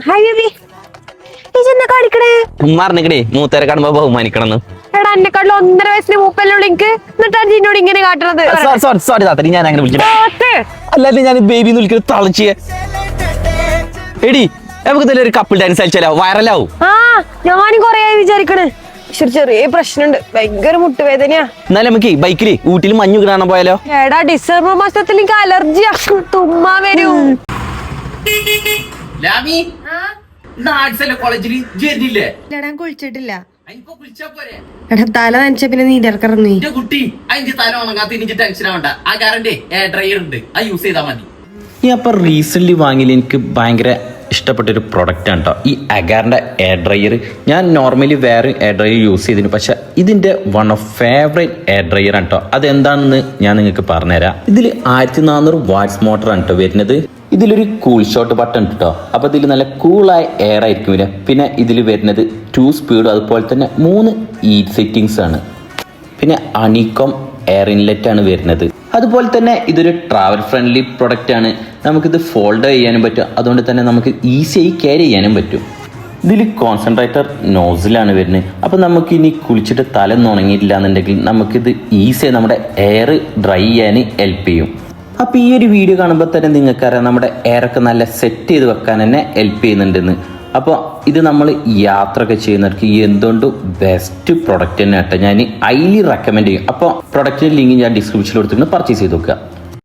Hi baby. ഇതെന്നെ കാണിക്കണേ? ഉമ്മാറിനിക്കടേ മൂത്തേരെ കാണുമ്പോ ബഹുമാനിക്കണം. എടാ എന്നെക്കാട്ടിലും 1.5 വയസ്സിന് മൂപ്പല്ലോളൂ എനിക്ക്. എന്നിട്ടാണ് എന്നോട് ഇങ്ങനെ കാട്ടണത്. സോറി താത്തടി, ഞാൻ അങ്ങനെ വിളിച്ചു. അല്ലാതെ ഞാൻ ബേബി വിളിക്കുന്നത് തളച്ചിയെ. എടി നമുക്ക് ഇതിലൊരു കപ്പിൾ ഡാൻസ് കളിച്ചാലോ? വൈറലാവും. ആ ഞാനും കൊറേ വിചാരിക്കണ്. ചെറിയ പ്രശ്നമുണ്ട്, ഭയങ്കര മുട്ടുവേദനയാ. എന്നാലും നമുക്ക് ബൈക്കില് ഊട്ടിൽ മഞ്ഞു കാണാൻ പോയാലോ? എടാ ഡിസംബർ മാസത്തിൽ എനിക്ക് അലർജിയാ, തുമ്മാ വരൂ. കുളിച്ചിട്ടില്ല. എടാ തല നനച്ച പിന്നെ നീരിറങ്ങി. ഈ അപ്പൊ റീസെന്റ് വാങ്ങിയിൽ എനിക്ക് ഭയങ്കര ഇഷ്ടപ്പെട്ടൊരു പ്രൊഡക്റ്റാണ് കേട്ടോ ഈ അഗാറിൻ്റെ എയർ ഡ്രയർ. ഞാൻ നോർമലി വേറെ എയർ ഡ്രയർ യൂസ് ചെയ്തിരുന്നു, പക്ഷെ ഇതിൻ്റെ one of favourite air dryer ആണ് കേട്ടോ. അതെന്താണെന്ന് ഞാൻ നിങ്ങൾക്ക് പറഞ്ഞുതരാം. ഇതിൽ 1400 വാട്ട്സ് മോട്ടറാണ് കേട്ടോ വരുന്നത്. ഇതിലൊരു കൂൾ ഷോട്ട് ബട്ടൺ ഉണ്ട് കേട്ടോ. അപ്പോൾ ഇതിൽ നല്ല കൂളായ എയർ ആയിരിക്കും വരിക. പിന്നെ ഇതിൽ വരുന്നത് 2 സ്പീഡ്, അതുപോലെ തന്നെ 3 ഹീറ്റ് സെറ്റിങ്സ് ആണ്. പിന്നെ അണിക്കോം എയർ ഇൻലെറ്റ് ആണ് വരുന്നത്. അതുപോലെ തന്നെ ഇതൊരു ട്രാവൽ ഫ്രണ്ട്ലി പ്രൊഡക്റ്റ് ആണ്. നമുക്കിത് ഫോൾഡ് ചെയ്യാനും പറ്റും, അതുകൊണ്ട് തന്നെ നമുക്ക് ഈസിയായി ക്യാരി ചെയ്യാനും പറ്റും. ഇതിൽ കോൺസെൻട്രേറ്റർ നോസിലാണ് വരുന്നത്. അപ്പോൾ നമുക്ക് ഇനി കുളിച്ചിട്ട് തല ഉണങ്ങിയിട്ടില്ല എന്നുണ്ടെങ്കിൽ നമുക്കിത് ഈസിയായി നമ്മുടെ എയർ ഡ്രൈ ചെയ്യാൻ ഹെൽപ്പ് ചെയ്യും. അപ്പോൾ ഈ ഒരു വീഡിയോ കാണുമ്പോൾ തന്നെ നിങ്ങൾക്കറിയാം നമ്മുടെ എയറൊക്കെ നല്ല സെറ്റ് ചെയ്ത് വെക്കാൻ തന്നെ ഹെൽപ്പ് ചെയ്യുന്നുണ്ടെന്ന്. അപ്പോൾ ഇത് നമ്മൾ യാത്രയൊക്കെ ചെയ്യുന്നവർക്ക് എന്തുകൊണ്ടും ബെസ്റ്റ് പ്രൊഡക്റ്റ് തന്നെ കേട്ടോ. ഞാൻ ഹൈലി റെക്കമെൻഡ് ചെയ്യും. അപ്പോൾ പ്രൊഡക്റ്റിൻ്റെ ലിങ്ക് ഞാൻ ഡിസ്ക്രിപ്ഷനിൽ കൊടുത്തിട്ട് പർച്ചേസ് ചെയ്ത് നോക്കുക.